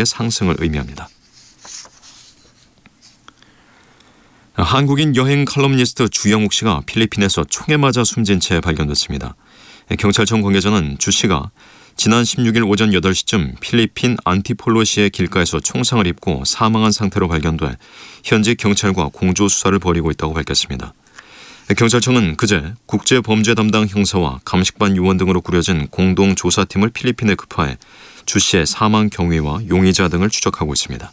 상승을 의미합니다. 한국인 여행 칼럼니스트 주영욱 씨가 필리핀에서 총에 맞아 숨진 채 발견됐습니다. 경찰청 관계자는 주 씨가 지난 16일 오전 8시쯤 필리핀 안티폴로시의 길가에서 총상을 입고 사망한 상태로 발견돼 현지 경찰과 공조 수사를 벌이고 있다고 밝혔습니다. 경찰청은 그제 국제범죄 담당 형사와 감식반 요원 등으로 꾸려진 공동조사팀을 필리핀에 급파해 주 씨의 사망 경위와 용의자 등을 추적하고 있습니다.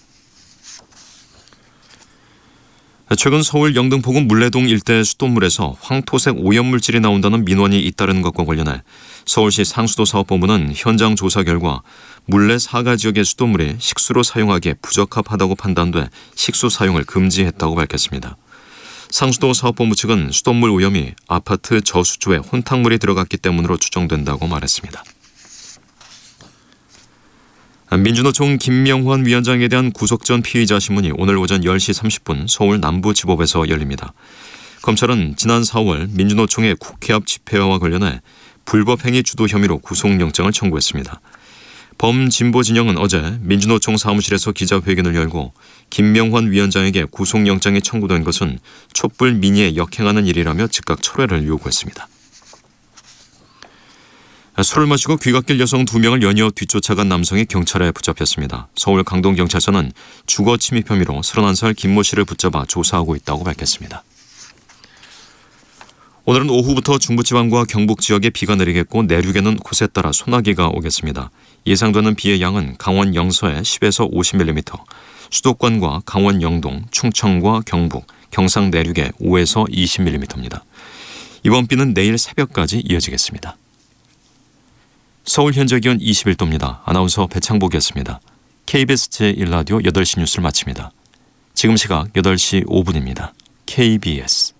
최근 서울 영등포구 물레동 일대 수돗물에서 황토색 오염물질이 나온다는 민원이 잇따르는 것과 관련해 서울시 상수도사업본부는 현장 조사 결과 물레 사가 지역의 수돗물이 식수로 사용하기에 부적합하다고 판단돼 식수 사용을 금지했다고 밝혔습니다. 상수도 사업본부 측은 수돗물 오염이 아파트 저수조에 혼탁물이 들어갔기 때문으로 추정된다고 말했습니다. 민주노총 김명환 위원장에 대한 구속 전 피의자 신문이 오늘 오전 10시 30분 서울 남부지법에서 열립니다. 검찰은 지난 4월 민주노총의 국회 앞 집회와 관련해 불법행위 주도 혐의로 구속영장을 청구했습니다. 범진보 진영은 어제 민주노총 사무실에서 기자회견을 열고 김명환 위원장에게 구속영장이 청구된 것은 촛불 민의에 역행하는 일이라며 즉각 철회를 요구했습니다. 술을 마시고 귀갓길 여성 2명을 연이어 뒤쫓아간 남성이 경찰에 붙잡혔습니다. 서울 강동경찰서는 주거 침입 혐의로 31살 김모 씨를 붙잡아 조사하고 있다고 밝혔습니다. 오늘은 오후부터 중부지방과 경북 지역에 비가 내리겠고 내륙에는 곳에 따라 소나기가 오겠습니다. 예상되는 비의 양은 강원 영서에 10에서 50mm, 수도권과 강원 영동, 충청과 경북, 경상 내륙에 5에서 20mm입니다. 이번 비는 내일 새벽까지 이어지겠습니다. 서울 현재 기온 21도입니다. 아나운서 배창복이었습니다. KBS 제1라디오 8시 뉴스를 마칩니다. 지금 시각 8시 5분입니다. KBS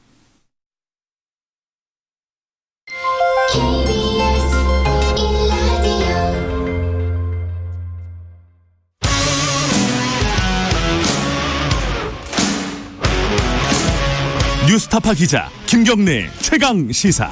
뉴스타파 기자 김경래 최강 시사.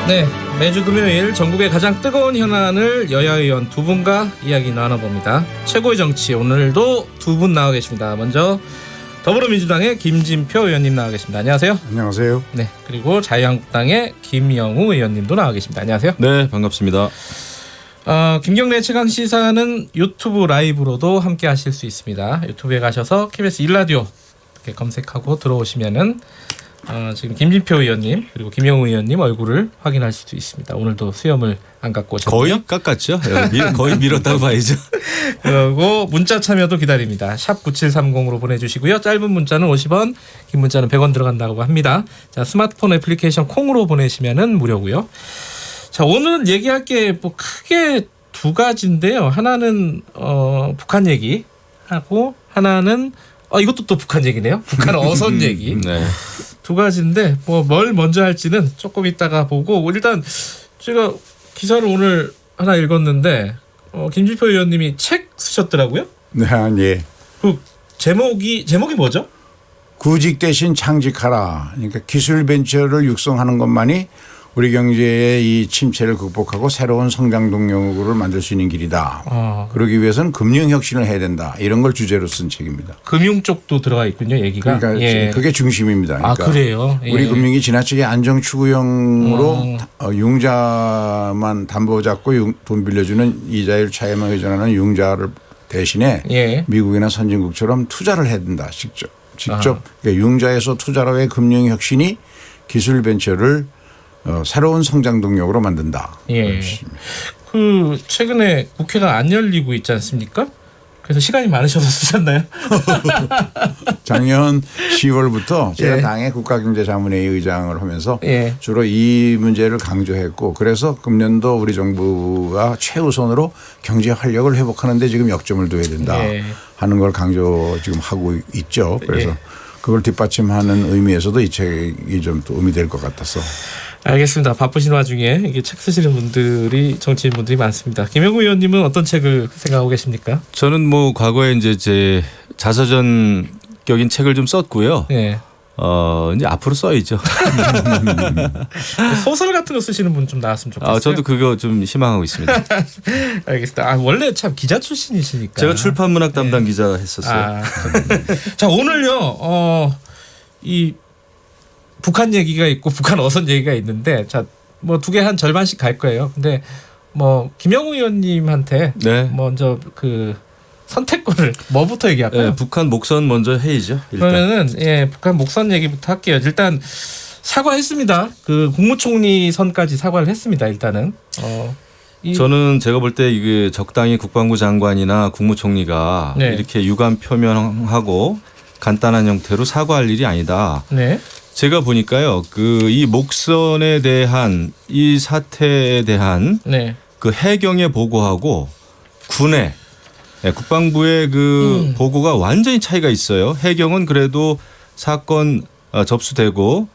네, 매주 금요일 전국의 가장 뜨거운 현안을 여야 의원 두 분과 이야기 나눠봅니다. 최고의 정치, 오늘도 두 분 나와 계십니다. 먼저 더불어민주당의 김진표 의원님 나와 계십니다. 안녕하세요. 안녕하세요. 네, 그리고 자유한국당의 김영우 의원님도 나와 계십니다. 안녕하세요. 네, 반갑습니다. 김경래 최강시사는 유튜브 라이브로도 함께 하실 수 있습니다. 유튜브에 가셔서 KBS 1라디오 이렇게 검색하고 들어오시면은 지금 김진표 의원님 그리고 김영우 의원님 얼굴을 확인할 수 있습니다. 오늘도 수염을 안 갖고 오셨고요. 거의 깎았죠. 거의 밀었다고 봐야죠. 그리고 문자 참여도 기다립니다. 샵 9730으로 보내주시고요. 짧은 문자는 50원, 긴 문자는 100원 들어간다고 합니다. 자, 스마트폰 애플리케이션 콩으로 보내시면은 무료고요. 자, 오늘 얘기할 게 뭐 크게 두 가지인데요. 하나는 북한 얘기하고 하나는 이것도 또 북한 얘기네요. 북한 어선 얘기. 네. 두 가지인데 뭘 먼저 할지는 조금 이따가 보고 일단 제가 기사를 오늘 하나 읽었는데 김진표 의원님이 책 쓰셨더라고요. 네, 예. 그 제목이 뭐죠? 구직 대신 창직하라. 그러니까 기술 벤처를 육성하는 것만이 우리 경제의 이 침체를 극복하고 새로운 성장 동력을 만들 수 있는 길이다. 그러기 위해서는 금융 혁신을 해야 된다. 이런 걸 주제로 쓴 책입니다. 금융 쪽도 들어가 있군요, 얘기가. 그러니까 예. 그게 중심입니다. 그러니까 그래요? 예. 우리 금융이 지나치게 안정 추구형으로 융자만 담보 잡고 돈 빌려주는 이자율 차이만 의존하는 융자를 대신에 예. 미국이나 선진국처럼 투자를 해야 된다. 직접 그러니까 융자에서 투자로 의 금융 혁신이 기술 벤처를 새로운 성장 동력으로 만든다. 예. 그 최근에 국회가 안 열리고 있지 않습니까? 그래서 시간이 많으셔서 쓰셨나요? 작년 10월부터 제가 예. 당의 국가경제자문회의 의장을 하면서 예. 주로 이 문제를 강조했고 그래서 금년도 우리 정부가 최우선으로 경제 활력을 회복하는 데 지금 역점을 둬야 된다 예. 하는 걸 강조 지금 하고 있죠. 그래서 예. 그걸 뒷받침하는 의미에서도 이 책이 좀 또 의미될 것 같아서. 알겠습니다. 바쁘신 와중에 이게 책 쓰시는 분들이 정치인분들이 많습니다. 김영우 의원님은 어떤 책을 생각하고 계십니까? 저는 뭐 과거에 이제 제 자서전격인 책을 좀 썼고요. 네. 이제 앞으로 써야죠. 소설 같은 거 쓰시는 분 좀 나왔으면 좋겠어요. 저도 그거 좀 희망하고 있습니다. 알겠습니다. 원래 참 기자 출신이시니까. 제가 출판문학 담당 기자 했었어요. 자 오늘요. 이 북한 얘기가 있고 북한 어선 얘기가 있는데 자 뭐 두 개 한 절반씩 갈 거예요. 근데 뭐 김영우 의원님한테 네. 먼저 그 선택권을 뭐부터 얘기할까요? 네, 북한 목선 먼저 해야죠. 일단. 그러면은 북한 목선 얘기부터 할게요. 일단 사과했습니다. 그 국무총리 선까지 사과를 했습니다. 일단은. 저는 제가 볼 때 이게 적당히 국방부 장관이나 국무총리가 네. 이렇게 유감 표명하고 간단한 형태로 사과할 일이 아니다. 네. 제가 보니까요, 이 목선에 대한 이 사태에 대한 네. 그 해경에 보고하고 군에 국방부의 그 보고가 완전히 차이가 있어요. 해경은 그래도 사건 접수되고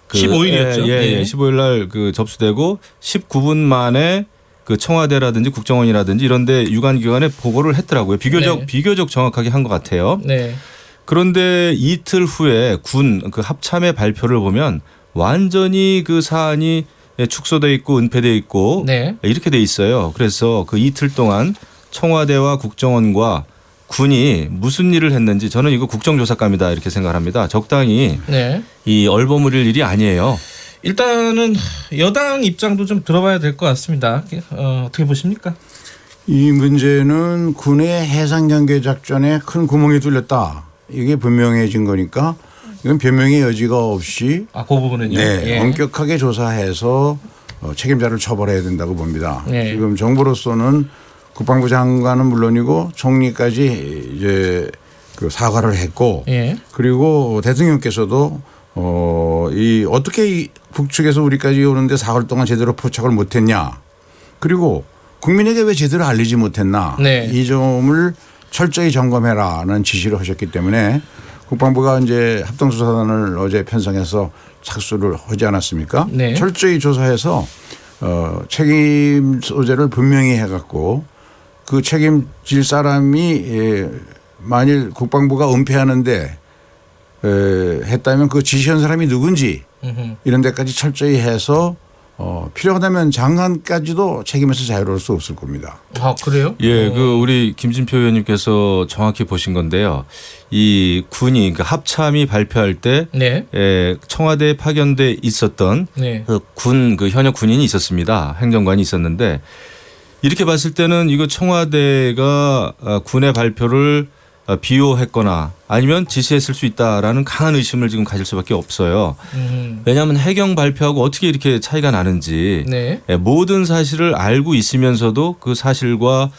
15일이었죠. 예, 15일 날 그 접수되고 19분 만에 그 청와대라든지 국정원이라든지 이런데 유관기관에 보고를 했더라고요. 비교적 정확하게 한 것 같아요. 네. 그런데 이틀 후에 군 그 합참의 발표를 보면 완전히 그 사안이 축소돼 있고 은폐돼 있고 네. 이렇게 돼 있어요. 그래서 그 이틀 동안 청와대와 국정원과 군이 무슨 일을 했는지 저는 이거 국정조사감이다 이렇게 생각합니다. 적당히 네. 이 얼버무릴 일이 아니에요. 일단은 여당 입장도 좀 들어봐야 될 것 같습니다. 어떻게 보십니까? 이 문제는 군의 해상 경계 작전에 큰 구멍이 뚫렸다. 이게 분명해진 거니까 이건 변명의 여지가 없이 그 부분은요. 네, 엄격하게 조사해서 책임자를 처벌해야 된다고 봅니다. 네. 지금 정부로서는 국방부 장관은 물론이고 총리까지 이제 그 사과를 했고 그리고 대통령께서도 어떻게 북측에서 우리까지 오는데 4월 동안 제대로 포착을 못했냐. 그리고 국민에게 왜 제대로 알리지 못했나. 네. 이 점을 철저히 점검해라는 지시를 하셨기 때문에 국방부가 이제 합동조사단을 어제 편성해서 착수를 하지 않았습니까? 네. 철저히 조사해서 책임 소재를 분명히 해갖고 그 책임질 사람이 만일 국방부가 은폐하는데 했다면 그 지시한 사람이 누군지 이런 데까지 철저히 해서 필요하다면 장관까지도 책임에서 자유로울 수 없을 겁니다. 아 그래요? 예, 우리 김진표 의원님께서 정확히 보신 건데요. 이 군이 그 합참이 발표할 때 청와대에 파견돼 있었던 그 현역 군인이 있었습니다. 행정관이 있었는데 이렇게 봤을 때는 이거 청와대가 군의 발표를 비호했거나 아니면 지시했을 수 있다라는 강한 의심을 지금 가질 수밖에 없어요. 왜냐하면 해경 발표하고 어떻게 이렇게 차이가 나는지 모든 사실을 알고 있으면서도 그 사실과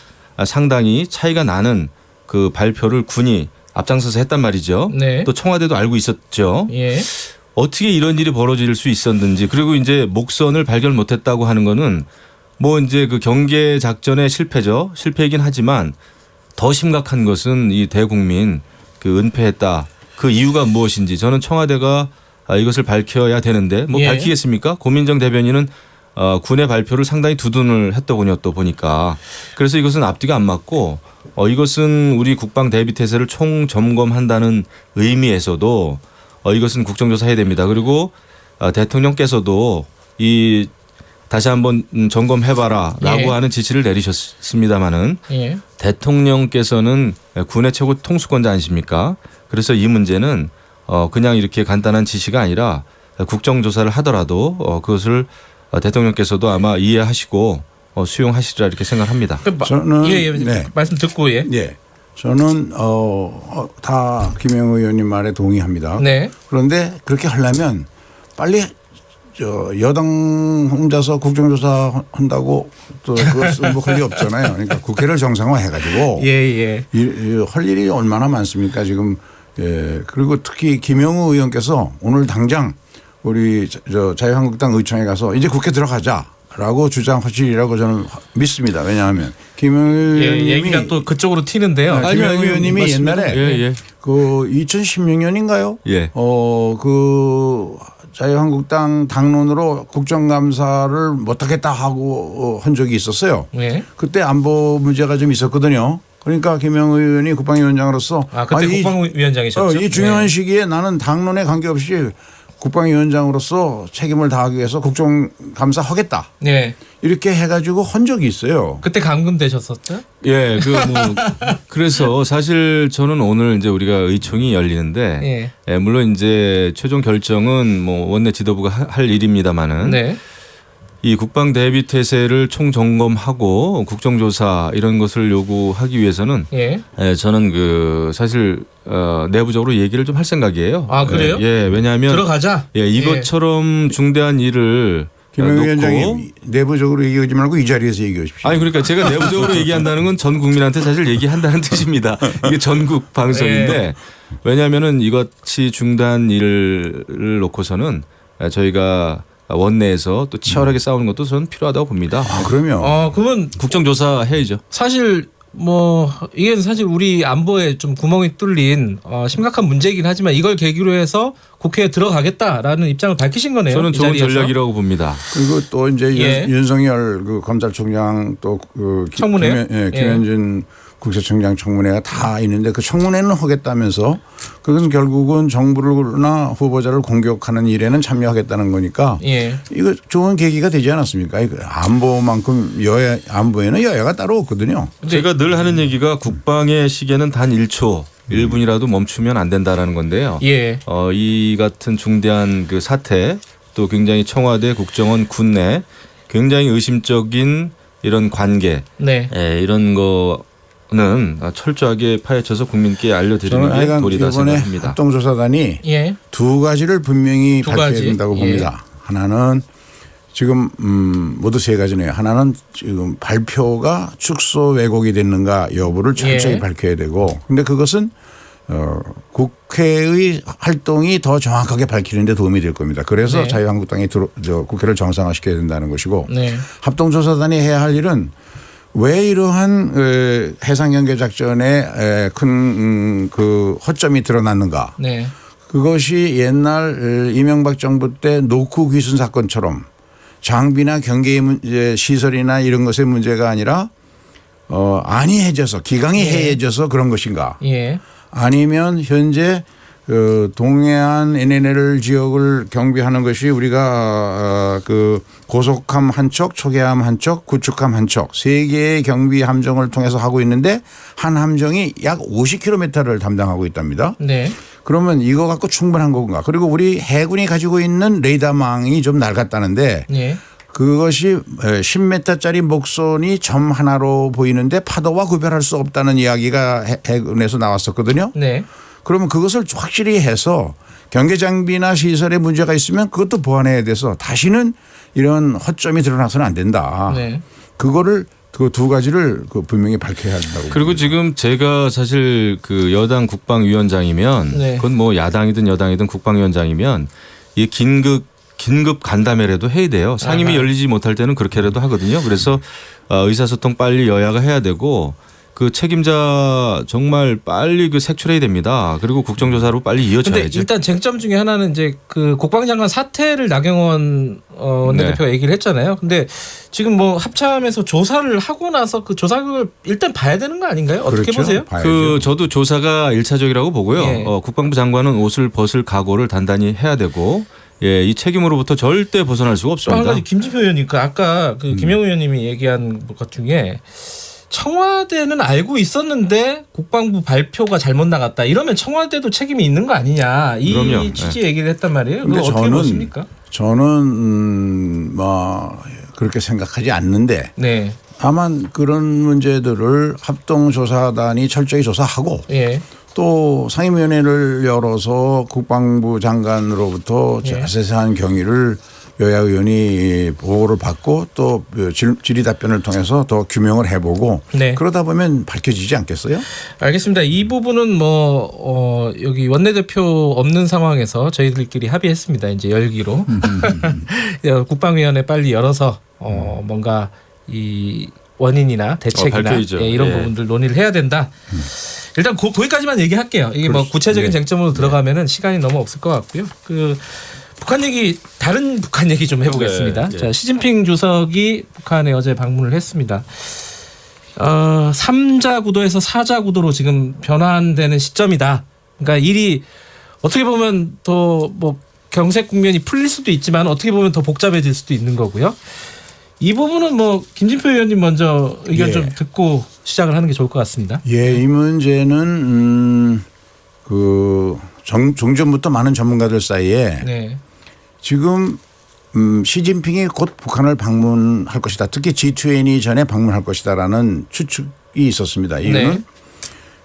상당히 차이가 나는 그 발표를 군이 앞장서서 했단 말이죠. 또 청와대도 알고 있었죠. 어떻게 이런 일이 벌어질 수 있었는지 그리고 이제 목선을 발견 못했다고 하는 거는 뭐 이제 그 경계 작전의 실패죠. 실패이긴 하지만 더 심각한 것은 이 대국민 그 은폐했다. 그 이유가 무엇인지 저는 청와대가 이것을 밝혀야 되는데 뭐 밝히겠습니까? 고민정 대변인은 군의 발표를 상당히 두둔을 했더군요. 또 보니까. 그래서 이것은 앞뒤가 안 맞고 이것은 우리 국방 대비 태세를 총점검한다는 의미에서도 이것은 국정조사해야 됩니다. 그리고 대통령께서도 이 다시 한번 점검해봐라라고 하는 지시를 내리셨습니다마는 대통령께서는 군의 최고 통수권자 아니십니까? 그래서 이 문제는 그냥 이렇게 간단한 지시가 아니라 국정조사를 하더라도 그것을 대통령께서도 아마 이해하시고 수용하시리라 이렇게 생각합니다. 저는 말씀 듣고 저는 다 김영우 의원님 말에 동의합니다. 그런데 그렇게 하려면 빨리 여당 혼자서 국정조사 한다고 또 그것은 뭐 할 리 없잖아요. 그러니까 국회를 정상화해가지고 할 일이 얼마나 많습니까 지금. 그리고 특히 김영우 의원께서 오늘 당장 우리 자유한국당 의총에 가서 이제 국회 들어가자라고 주장하시리라고 저는 믿습니다. 왜냐하면 김영우 의원님이 얘기가 또 그쪽으로 튀는데요. 김영우 의원님이 옛날에 그 2016년인가요? 자유한국당 당론으로 국정감사를 못하겠다 하고 한 적이 있었어요. 네. 그때 안보 문제가 좀 있었거든요. 그러니까 김영우 의원이 국방위원장으로서 그때 국방위원장이셨죠. 이 중요한 시기에 나는 당론에 관계없이 국방위원장으로서 책임을 다하기 위해서 국정감사 하겠다. 네. 이렇게 해가지고 한 적이 있어요. 그때 감금되셨었죠? 예, 그래서 사실 저는 오늘 이제 우리가 의총이 열리는데, 예. 예, 물론 이제 최종 결정은 뭐 원내 지도부가 할 일입니다만은, 네. 이 국방 대비 태세를 총점검하고 국정조사 이런 것을 요구하기 위해서는, 예. 예, 저는 사실 내부적으로 얘기를 좀 할 생각이에요. 아, 그래요? 예, 왜냐하면 들어가자. 예, 이것처럼 중대한 일을 김영우 위원장이 내부적으로 얘기하지 말고 이 자리에서 얘기하십시오. 아니 그러니까 제가 내부적으로 얘기한다는 건 전 국민한테 사실 얘기한다는 뜻입니다. 이게 전국 방송인데 네. 왜냐하면은 이것이 중대한 일을 놓고서는 저희가 원내에서 또 치열하게 싸우는 것도 저는 필요하다고 봅니다. 아, 그러면 그러면 국정조사 해야죠. 사실 뭐 이게 사실 우리 안보에 좀 구멍이 뚫린 심각한 문제이긴 하지만 이걸 계기로 해서 국회에 들어가겠다라는 입장을 밝히신 거네요. 저는 좋은 자리에서. 전략이라고 봅니다. 그리고 또 이제 예. 윤석열 검찰총장 또 청문회? 김현준 국세청장 청문회가 다 있는데 그 청문회는 하겠다면서 그것은 결국은 정부나 후보자를 공격하는 일에는 참여하겠다는 거니까 예. 이거 좋은 계기가 되지 않았습니까? 이거 안보만큼 안보에는 여야가 따로 없거든요. 제가 늘 하는 얘기가 국방의 시계는 단 1초 1분이라도 멈추면 안 된다라는 건데요. 예. 이 같은 중대한 사태 또 굉장히 청와대 국정원 군내 굉장히 의심적인 이런 관계 네. 이런 거는 철저하게 파헤쳐서 국민께 알려드리는 게 도리다 생각합니다. 합동조사단이 예. 두 가지를 분명히 밝혀야 된다고 예. 봅니다. 하나는 지금 모두 세 가지네요. 하나는 지금 발표가 축소 왜곡이 됐는가 여부를 철저히 예. 밝혀야 되고, 근데 그것은 국회의 활동이 더 정확하게 밝히는 데 도움이 될 겁니다. 그래서 네. 자유한국당이 국회를 정상화시켜야 된다는 것이고, 네. 합동조사단이 해야 할 일은 왜 이러한 해상경계작전에 큰 허점이 드러났는가. 네. 그것이 옛날 이명박 정부 때 노크 귀순 사건처럼 장비나 경계 문제, 시설이나 이런 것의 문제가 아니라 안이해져서 기강이 해해져서 그런 것인가. 예. 아니면 현재 동해안 NNL 지역을 경비하는 것이 우리가 고속함 한 척, 초계함 한 척, 구축함 한 척 세 개의 경비 함정을 통해서 하고 있는데 한 함정이 약 50km를 담당하고 있답니다. 네. 그러면 이거 갖고 충분한 건가? 그리고 우리 해군이 가지고 있는 레이더망이 좀 낡았다는데 예. 그것이 10m짜리 목선이 점 하나로 보이는데 파도와 구별할 수 없다는 이야기가 해군에서 나왔었거든요. 네. 그러면 그것을 확실히 해서 경계 장비나 시설에 문제가 있으면 그것도 보완해야 돼서 다시는 이런 허점이 드러나서는 안 된다. 네. 그거를 그 두 가지를 분명히 밝혀야 한다고. 그리고 봅니다. 지금 제가 사실 여당 국방위원장이면 네. 그건 뭐 야당이든 여당이든 국방위원장이면 이 긴급 간담회라도 해야 돼요. 상임위 열리지 못할 때는 그렇게라도 하거든요. 그래서 의사소통 빨리 여야가 해야 되고 그 책임자 정말 빨리 색출해야 됩니다. 그리고 국정조사로 빨리 근데 이어져야죠. 일단 쟁점 중에 하나는 이제 국방장관 사퇴를 나경원 원내대표가 네. 얘기를 했잖아요. 근데 지금 뭐 합참에서 조사를 하고 나서 그 조사를 일단 봐야 되는 거 아닌가요? 어떻게 그렇죠. 보세요? 봐야죠. 저도 조사가 1차적이라고 보고요. 예. 국방부 장관은 옷을 벗을 각오를 단단히 해야 되고 이 책임으로부터 절대 벗어날 수가 또 한 없습니다. 가지 김진표 의원님 아까 김영우 의원님이 얘기한 것 중에 청와대는 알고 있었는데 국방부 발표가 잘못 나갔다. 이러면 청와대도 책임이 있는 거 아니냐. 이 그럼요. 취지 얘기를 했단 말이에요. 근데 그거 어떻게 보십니까? 저는 뭐 그렇게 생각하지 않는데 네. 다만 그런 문제들을 합동조사단이 철저히 조사하고 예. 또 상임위원회를 열어서 국방부 장관으로부터 예. 세세한 경위를 여야 의원이 보고를 받고 또 질의 답변을 통해서 더 규명을 해보고 네. 그러다 보면 밝혀지지 않겠어요? 알겠습니다. 이 부분은 뭐 여기 원내대표 없는 상황에서 저희들끼리 합의했습니다. 이제 열기로 국방위원회 빨리 열어서 뭔가 이 원인이나 대책이나 밝혀야죠. 이런 예. 부분들 논의를 해야 된다. 일단 거기까지만 얘기할게요. 이게 뭐 구체적인 네. 쟁점으로 들어가면은 시간이 너무 없을 것 같고요. 북한 얘기 다른 북한 얘기 좀 해보겠습니다. 네. 자, 시진핑 주석이 북한에 어제 방문을 했습니다. 3자 구도에서 4자 구도로 지금 변환되는 시점이다. 그러니까 일이 어떻게 보면 더 뭐 경색 국면이 풀릴 수도 있지만 어떻게 보면 더 복잡해질 수도 있는 거고요. 이 부분은 뭐 김진표 의원님 먼저 의견 좀 듣고 시작을 하는 게 좋을 것 같습니다. 예, 이 문제는 종전부터 많은 전문가들 사이에 네. 지금 시진핑이 곧 북한을 방문할 것이다. 특히 G20 전에 방문할 것이다라는 추측이 있었습니다. 이유는 네.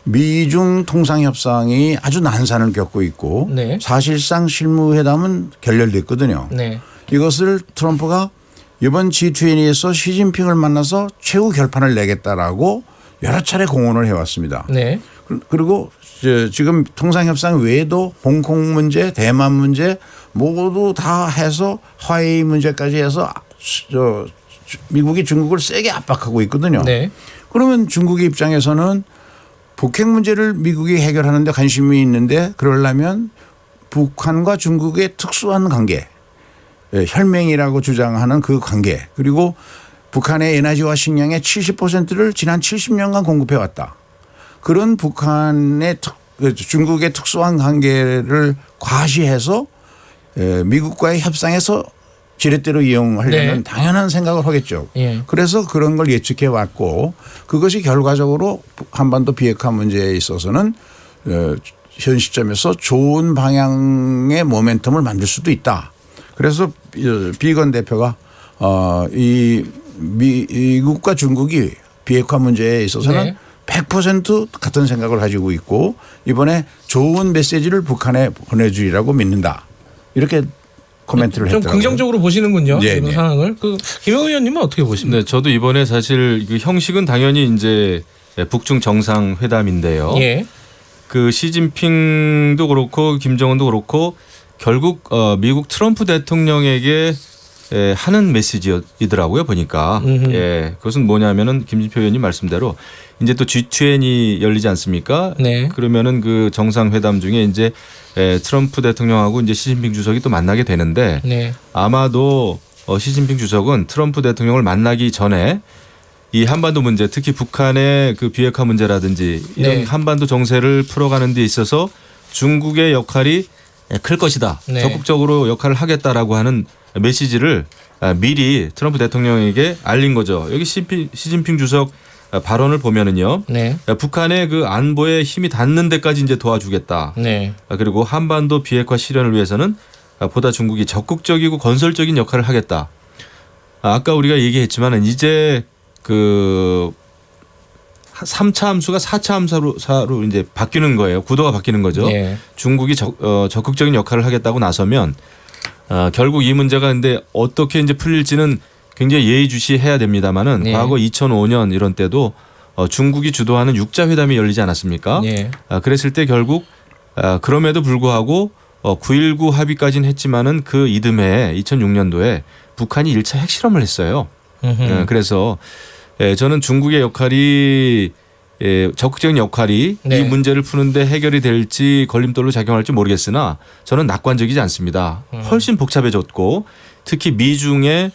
미중 통상협상이 아주 난산을 겪고 있고 네. 사실상 실무회담은 결렬됐거든요. 네. 이것을 트럼프가 이번 G20에서 시진핑을 만나서 최후 결판을 내겠다라고 여러 차례 공언을 해왔습니다. 네. 그리고 지금 통상협상 외에도 홍콩 문제, 대만 문제 모두 다 해서 화웨이 문제까지 해서 미국이 중국을 세게 압박하고 있거든요. 네. 그러면 중국의 입장에서는 북핵 문제를 미국이 해결하는 데 관심이 있는데 그러려면 북한과 중국의 특수한 관계, 혈맹이라고 주장하는 그 관계 그리고 북한의 에너지와 식량의 70%를 지난 70년간 공급해 왔다. 그런 북한의 중국의 특수한 관계를 과시해서 미국과의 협상에서 지렛대로 이용하려는 네. 당연한 생각을 하겠죠. 예. 그래서 그런 걸 예측해 왔고 그것이 결과적으로 한반도 비핵화 문제에 있어서는 현 시점에서 좋은 방향의 모멘텀을 만들 수도 있다. 그래서 비건 대표가 이 미국과 중국이 비핵화 문제에 있어서는 네. 100% 같은 생각을 가지고 있고 이번에 좋은 메시지를 북한에 보내주리라고 믿는다. 이렇게 코멘트를 좀 했더라고요. 긍정적으로 보시는군요. 네, 이런 네. 상황을. 김 의원님은 어떻게 보십니까? 네, 저도 이번에 사실 그 형식은 당연히 이제 북중 정상회담인데요. 예. 그 시진핑도 그렇고 김정은도 그렇고 결국 미국 트럼프 대통령에게 하는 메시지이더라고요 보니까. 예, 그것은 뭐냐면은 김진표 의원님 말씀대로 이제 또 G20이 열리지 않습니까? 네. 그러면은 그 정상회담 중에 이제 트럼프 대통령하고 이제 시진핑 주석이 또 만나게 되는데 네. 아마도 시진핑 주석은 트럼프 대통령을 만나기 전에 이 한반도 문제 특히 북한의 그 비핵화 문제라든지 이런 네. 한반도 정세를 풀어가는 데 있어서 중국의 역할이 클 것이다. 네. 적극적으로 역할을 하겠다라고 하는 메시지를 미리 트럼프 대통령에게 알린 거죠. 여기 시진핑 주석 발언을 보면은요. 네. 북한의 그 안보에 힘이 닿는 데까지 이제 도와주겠다. 네. 그리고 한반도 비핵화 실현을 위해서는 보다 중국이 적극적이고 건설적인 역할을 하겠다. 아까 우리가 얘기했지만은 이제 그 3차 함수가 4차 함수로 이제 바뀌는 거예요. 구도가 바뀌는 거죠. 네. 중국이 적극적인 역할을 하겠다고 나서면 결국 이 문제가 근데 어떻게 이제 풀릴지는 굉장히 예의주시해야 됩니다만은 네. 과거 2005년 이런 때도 중국이 주도하는 육자 회담이 열리지 않았습니까? 네. 그랬을 때 결국 그럼에도 불구하고 9.19 합의까지는 했지만은 그 이듬해 2006년도에 북한이 1차 핵실험을 했어요. 그래서 저는 중국의 역할이 적극적인 역할이 네. 이 문제를 푸는데 해결이 될지 걸림돌로 작용할지 모르겠으나 저는 낙관적이지 않습니다. 훨씬 복잡해졌고 특히 미중의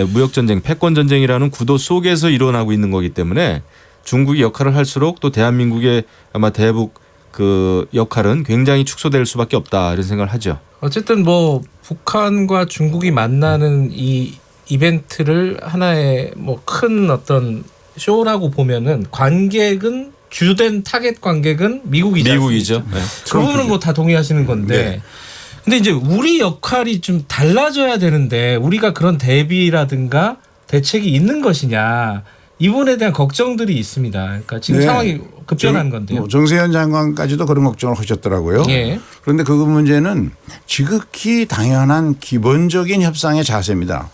무역전쟁, 패권전쟁이라는 구도 속에서 일어나고 있는 거기 때문에 중국이 역할을 할수록 또 대한민국의 아마 대북 그 역할은 굉장히 축소될 수밖에 없다 이런 생각을 하죠. 어쨌든 뭐 북한과 중국이 만나는 이 이벤트를 하나의 뭐 큰 어떤 쇼라고 보면은 관객은 주된 타겟 관객은 미국이지 미국이죠. 않습니까? 네. 그 부분은 뭐 다 동의하시는 건데. 네. 근데 이제 우리 역할이 좀 달라져야 되는데 우리가 그런 대비라든가 대책이 있는 것이냐 이 부분에 대한 걱정들이 있습니다. 그러니까 지금 네. 상황이 급변한 건데요. 정세현 장관까지도 그런 걱정을 하셨더라고요. 예. 그런데 그 문제는 지극히 당연한 기본적인 협상의 자세입니다.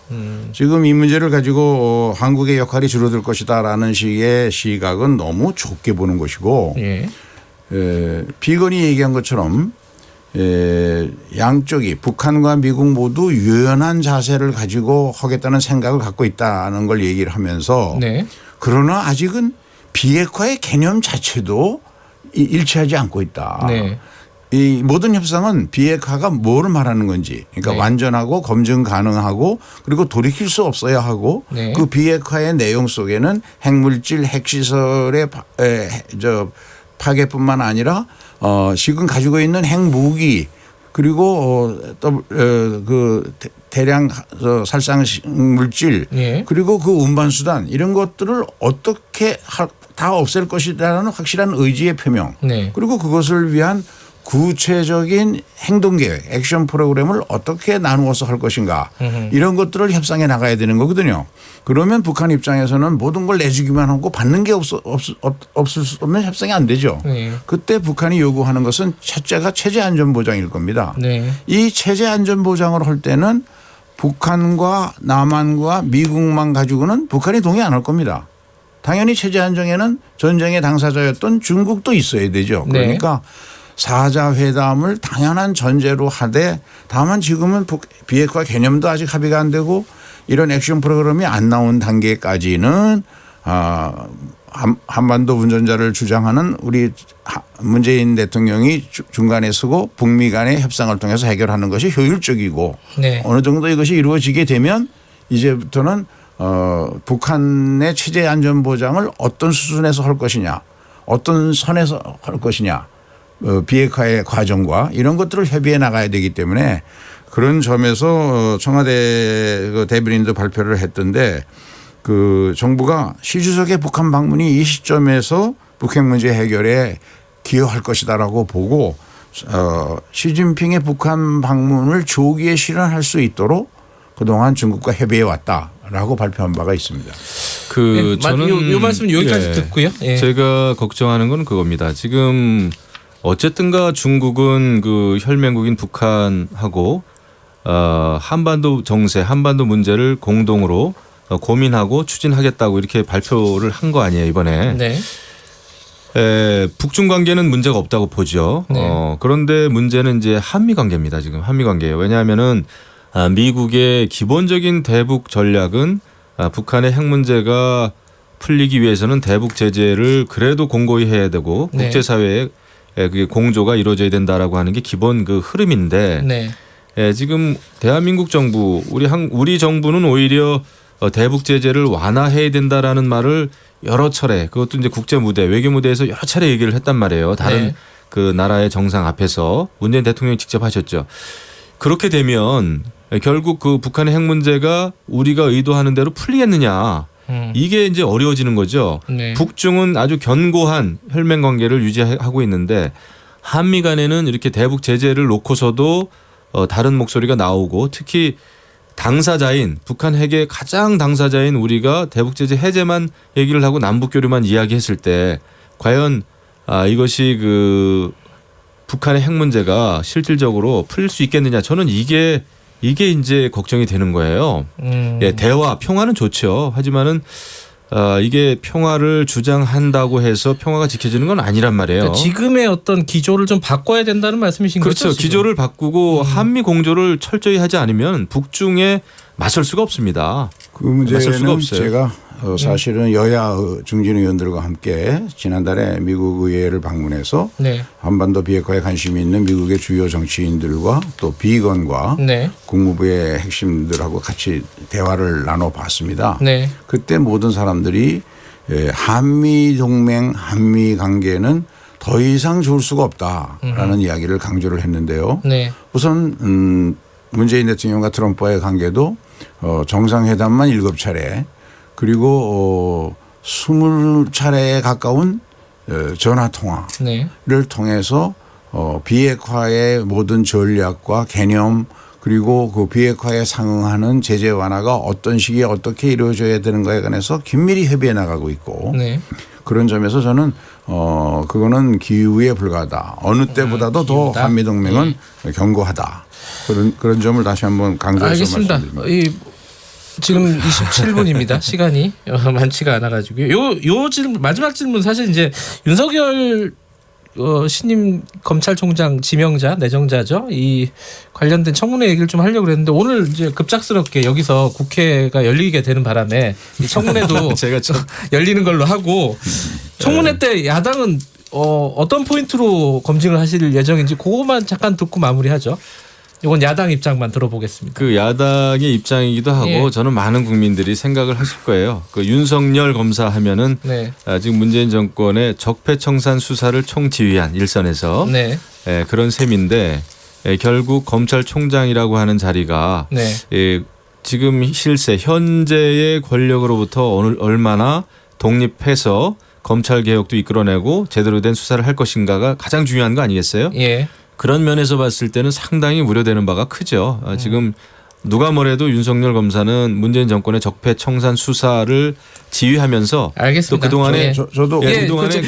지금 이 문제를 가지고 한국의 역할이 줄어들 것이다라는 식의 시각은 너무 좁게 보는 것이고 예. 비건이 얘기한 것처럼 양쪽이 북한과 미국 모두 유연한 자세를 가지고 하겠다는 생각을 갖고 있다는 걸 얘기를 하면서 네. 그러나 아직은 비핵화의 개념 자체도 일치하지 않고 있다. 네. 이 모든 협상은 비핵화가 뭐를 말하는 건지 그러니까 네. 완전하고 검증 가능하고 그리고 돌이킬 수 없어야 하고 네. 그 비핵화의 내용 속에는 핵물질 핵시설의 파괴뿐만 아니라 지금 가지고 있는 핵무기 그리고 또 그 대량 살상 물질 예. 그리고 그 운반 수단 이런 것들을 어떻게 다 없앨 것이라는 확실한 의지의 표명 네. 그리고 그것을 위한 구체적인 행동 계획, 액션 프로그램을 어떻게 나누어서 할 것인가 이런 것들을 협상해 나가야 되는 거거든요. 그러면 북한 입장에서는 모든 걸 내주기만 하고 받는 게 없을 수 없는 협상이 안 되죠. 네. 그때 북한이 요구하는 것은 첫째가 체제 안전 보장일 겁니다. 네. 이 체제 안전 보장을 할 때는 북한과 남한과 미국만 가지고는 북한이 동의 안 할 겁니다. 당연히 체제 안정에는 전쟁의 당사자였던 중국도 있어야 되죠. 그러니까 사자 회담을 당연한 전제로 하되 다만 지금은 비핵화 개념도 아직 합의가 안 되고 이런 액션 프로그램이 안 나온 단계까지는 한반도 운전자를 주장하는 우리 문재인 대통령이 중간에 서고 북미 간의 협상을 통해서 해결하는 것이 효율적이고 네. 어느 정도 이것이 이루어지게 되면 이제부터는 북한의 체제 안전 보장을 어떤 수준에서 할 것이냐 어떤 선에서 할 것이냐 비핵화의 과정과 이런 것들을 협의해 나가야 되기 때문에 그런 점에서 청와대 그 대변인도 발표를 했던데 그 정부가 시 주석의 북한 방문이 이 시점에서 북핵 문제 해결에 기여할 것이다라고 보고 시진핑의 북한 방문을 조기에 실현할 수 있도록 그동안 중국과 협의해 왔다라고 발표한 바가 있습니다. 네, 저는 요 말씀 여기까지 듣고요. 예. 제가 걱정하는 건 그겁니다. 지금 어쨌든가 중국은 그 혈맹국인 북한하고 한반도 정세, 한반도 문제를 공동으로 고민하고 추진하겠다고 이렇게 발표를 한 거 아니에요 이번에. 네. 북중 관계는 문제가 없다고 보죠. 네. 그런데 문제는 이제 한미 관계입니다. 지금 한미 관계예요. 왜냐하면은 미국의 기본적인 대북 전략은 북한의 핵 문제가 풀리기 위해서는 대북 제재를 그래도 공고히 해야 되고 네. 국제사회에 그게 공조가 이루어져야 된다라고 하는 게 기본 그 흐름인데 네. 지금 대한민국 정부 우리 정부는 오히려 대북 제재를 완화해야 된다라는 말을 여러 차례 그것도 이제 국제 무대 외교 무대에서 여러 차례 얘기를 했단 말이에요. 다른 네. 그 나라의 정상 앞에서 문재인 대통령이 직접 하셨죠. 그렇게 되면 결국 그 북한의 핵 문제가 우리가 의도하는 대로 풀리겠느냐. 이게 이제 어려워지는 거죠. 네. 북중은 아주 견고한 혈맹 관계를 유지하고 있는데 한미 간에는 이렇게 대북 제재를 놓고서도 다른 목소리가 나오고 특히 당사자인 북한 핵의 가장 당사자인 우리가 대북 제재 해제만 얘기를 하고 남북 교류만 이야기했을 때 과연 이것이 그 북한의 핵 문제가 실질적으로 풀릴 수 있겠느냐. 저는 이게 이제 걱정이 되는 거예요. 예, 대화, 평화는 좋죠. 하지만은 이게 평화를 주장한다고 해서 평화가 지켜지는 건 아니란 말이에요. 그러니까 지금의 어떤 기조를 좀 바꿔야 된다는 말씀이신 거죠? 그렇죠. 지금? 기조를 바꾸고 한미 공조를 철저히 하지 않으면 북중에 맞설 수가 없습니다. 그 맞설 수가 문제는 없어요. 제가 사실은 여야 중진 의원들과 함께 지난달에 미국 의회를 방문해서 네. 한반도 비핵화에 관심이 있는 미국의 주요 정치인들과 또 비건과 네. 국무부의 핵심들하고 같이 대화를 나눠봤습니다. 네. 그때 모든 사람들이 한미 동맹, 한미 관계는 더 이상 좋을 수가 없다라는 이야기를 강조를 했는데요. 네. 우선 문재인 대통령과 트럼프와의 관계도 정상회담만 7차례 그리고 20차례에 가까운 전화 통화를 네. 통해서 비핵화의 모든 전략과 개념 그리고 그 비핵화에 상응하는 제재 완화가 어떤 시기에 어떻게 이루어져야 되는가에 관해서 긴밀히 협의해 나가고 있고 네. 그런 점에서 저는 그거는 기후에 불과하다. 어느 때보다도 더 한미 동맹은 견고하다. 그런 점을 다시 한번 강조해서 알겠습니다. 말씀드립니다. 지금 27분입니다. 시간이 많지가 않아가지고요. 요 질문 마지막 질문 사실 이제 윤석열 신임 검찰총장 지명자 내정자죠. 이 관련된 청문회 얘기를 좀 하려고 그랬는데 오늘 이제 급작스럽게 여기서 국회가 열리게 되는 바람에 이 청문회도 제가 좀 열리는 걸로 하고 청문회 때 야당은 어떤 포인트로 검증을 하실 예정인지 그것만 잠깐 듣고 마무리하죠. 이건 야당 입장만 들어보겠습니다. 그 야당의 입장이기도 하고 예. 저는 많은 국민들이 생각을 하실 거예요. 그 윤석열 검사 하면은 네. 지금 문재인 정권의 적폐청산 수사를 총지휘한 일선에서 네. 그런 셈인데 결국 검찰총장이라고 하는 자리가 네. 지금 실세 현재의 권력으로부터 얼마나 독립해서 검찰 개혁도 이끌어내고 제대로 된 수사를 할 것인가가 가장 중요한 거 아니겠어요? 예. 그런 면에서 봤을 때는 상당히 우려되는 바가 크죠. 지금 누가 뭐래도 윤석열 검사는 문재인 정권의 적폐청산 수사를 지휘하면서 알겠습니다. 또 그동안에 저도 그동안에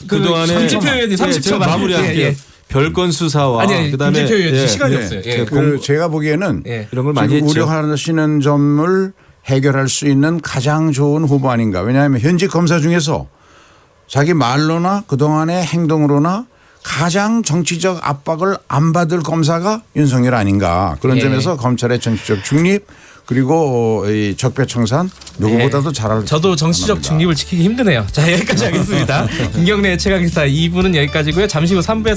그동안에 김진표 의원님 30초 마무리할게요. 별건 수사와 아니, 그다음에 김진표 의원님 시간이 없어요. 예. 제가 보기에는 이런 걸 많이 지금 했죠. 우려하시는 점을 해결할 수 있는 가장 좋은 후보 아닌가. 왜냐하면 현직 검사 중에서 자기 말로나 그동안의 행동으로나 가장 정치적 압박을 안 받을 검사가 윤석열 아닌가. 그런 예. 점에서 검찰의 정치적 중립 그리고 이 적폐청산 누구보다도 잘할 저도 정치적 중립을 지키기 힘드네요. 자, 여기까지 하겠습니다. 김경래의 최강기사 2부는 여기까지고요. 잠시 후 3부에서